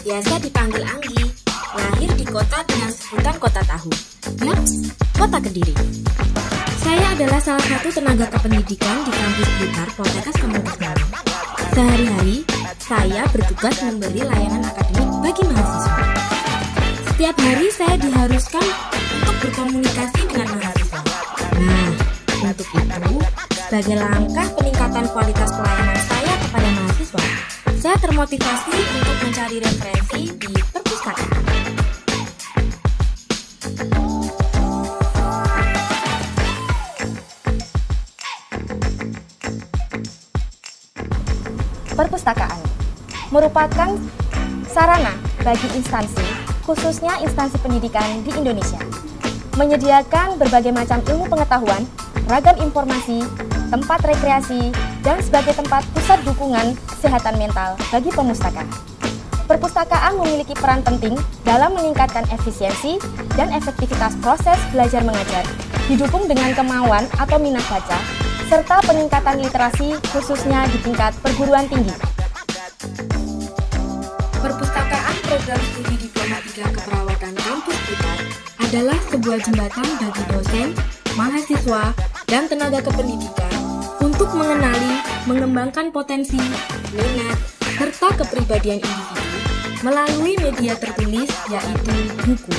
biasa dipanggil Anggi, lahir di kota dengan sebutan Kota Tahu. Yaps, Kota Kediri. Saya adalah salah satu tenaga kependidikan di kampus Blitar Poltekkes Kampus Malang. Sehari-hari, saya bertugas memberi layanan akademik bagi mahasiswa. Setiap hari saya diharuskan untuk berkomunikasi dengan mahasiswa. Nah, untuk itu, sebagai langkah peningkatan kualitas pelayanan saya kepada mahasiswa, saya termotivasi untuk mencari referensi di perpustakaan. Perpustakaan merupakan sarana bagi instansi, khususnya instansi pendidikan di Indonesia, menyediakan berbagai macam ilmu pengetahuan, ragam informasi, tempat rekreasi, dan sebagai tempat pusat dukungan kesehatan mental bagi pemustaka. Perpustakaan memiliki peran penting dalam meningkatkan efisiensi dan efektivitas proses belajar mengajar, didukung dengan kemauan atau minat baca, serta peningkatan literasi khususnya di tingkat perguruan tinggi. Perpustakaan Program Studi Diploma 3 Keperawatan Kampus Blitar adalah sebuah jembatan bagi dosen, mahasiswa, dan tenaga kependidikan untuk mengenali, mengembangkan potensi, minat, serta kepribadian individu melalui media tertulis yaitu buku.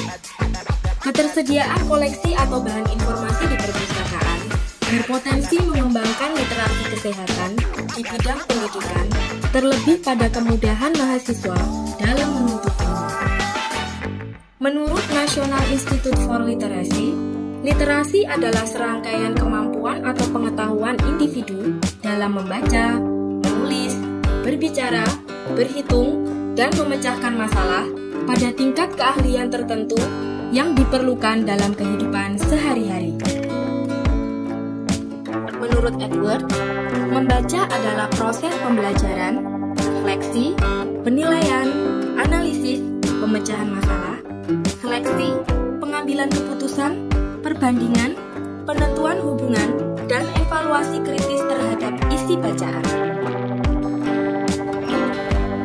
Ketersediaan koleksi atau bahan informasi di perpustakaan berpotensi mengembangkan literasi kesehatan di bidang pendidikan, terlebih pada kemudahan mahasiswa dalam menuntut ilmu. Menurut National Institute for Literacy, literasi adalah serangkaian kemampuan atau pengetahuan individu dalam membaca, menulis, berbicara, berhitung, dan memecahkan masalah pada tingkat keahlian tertentu yang diperlukan dalam kehidupan sehari-hari. Menurut Edward, membaca adalah proses pembelajaran, refleksi, penilaian, analisis, pemecahan masalah, seleksi, pengambilan keputusan, perbandingan, penentuan hubungan, dan evaluasi kritis terhadap isi bacaan.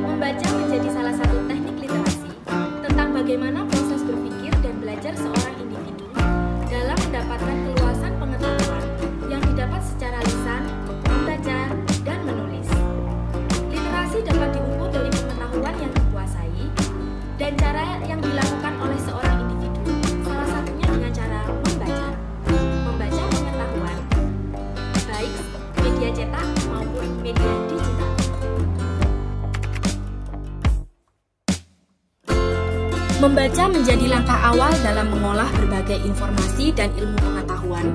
Membaca menjadi salah satu teknik literasi tentang bagaimana proses berpikir dan belajar seorang individu dalam mendapatkan keluasan pengetahuan yang didapat secara lisan, membaca, dan menulis. Literasi dapat diukur dari pengetahuan yang dikuasai dan cara yang dilakukan oleh seorang individu, salah satunya dengan cara membaca. Membaca pengetahuan, baik media cetak maupun media digital. Membaca menjadi langkah awal dalam mengolah berbagai informasi dan ilmu pengetahuan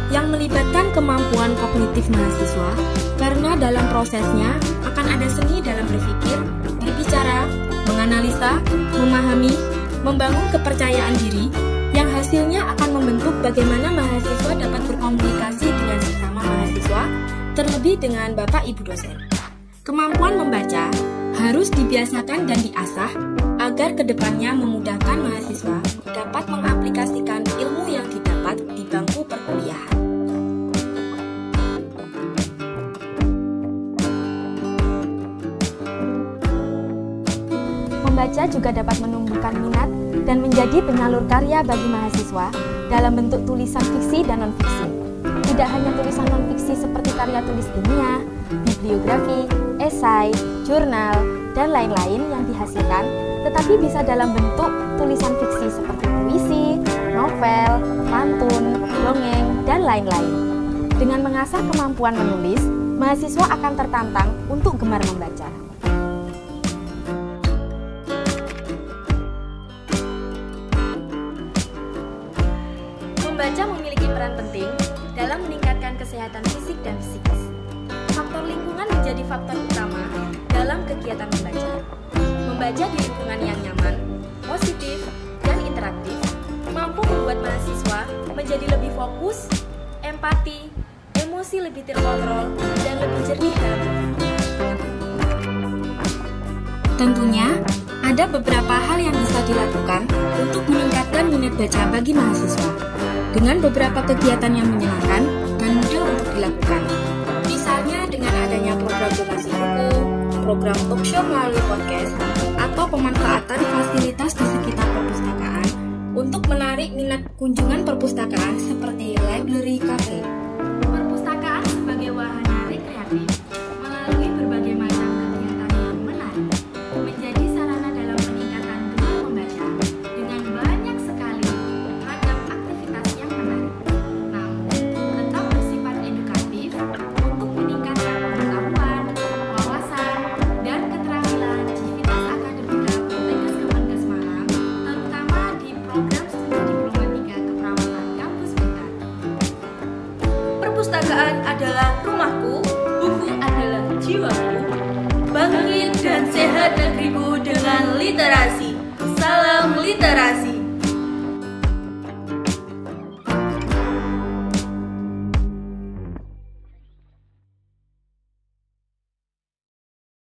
yang melibatkan kemampuan kognitif mahasiswa, karena dalam prosesnya akan ada seni dalam berpikir, berbicara, menganalisa, memahami, membangun kepercayaan diri, yang hasilnya akan membentuk bagaimana mahasiswa dapat berkomunikasi dengan sesama mahasiswa, terlebih dengan Bapak Ibu dosen. Kemampuan membaca harus dibiasakan dan diasah agar kedepannya memudahkan mahasiswa dapat mengaplikasikan ilmu yang didapat di bangku perkuliahan. Membaca juga dapat menumbuhkan minat dan menjadi penyalur karya bagi mahasiswa dalam bentuk tulisan fiksi dan non-fiksi. Tidak hanya tulisan non-fiksi seperti karya tulis ilmiah, bibliografi, esai, jurnal, dan lain-lain yang dihasilkan, tetapi bisa dalam bentuk tulisan fiksi seperti puisi, novel, pantun, dongeng, dan lain-lain. Dengan mengasah kemampuan menulis, mahasiswa akan tertantang untuk gemar membaca. Membaca memiliki peran penting dalam meningkatkan kesehatan fisik dan psikis. Faktor lingkungan menjadi faktor utama dalam kegiatan membaca. Membaca di lingkungan yang nyaman, positif, dan interaktif mampu membuat mahasiswa menjadi lebih fokus, empati, emosi lebih terkontrol, dan lebih jernih dalam berpikir. Tentunya, ada beberapa hal yang bisa dilakukan untuk meningkatkan minat baca bagi mahasiswa, dengan beberapa kegiatan yang menyenangkan dan mudah untuk dilakukan. Misalnya dengan adanya program donasi buku, program talk show melalui podcast atau pemanfaatan fasilitas di sekitar perpustakaan untuk menarik minat kunjungan perpustakaan seperti library cafe. Perpustakaan sebagai wahana rekreatif melalui berbagai macam kegiatan yang menarik menjadi sarana dalam peningkatan gemar membaca dengan banyak sekali ragam aktivitas yang menarik, namun tetap bersifat edukatif untuk meningkatkan pengetahuan, wawasan, dan keterampilan civitas akademika Poltekkes Kemenkes Malang, terutama di program studi Diploma 3 Keperawatan Kampus Blitar. Perpustakaan adalah rumahku, buku adalah jiwaku. Bangkit dan sehat negeriku dengan literasi. Salam literasi.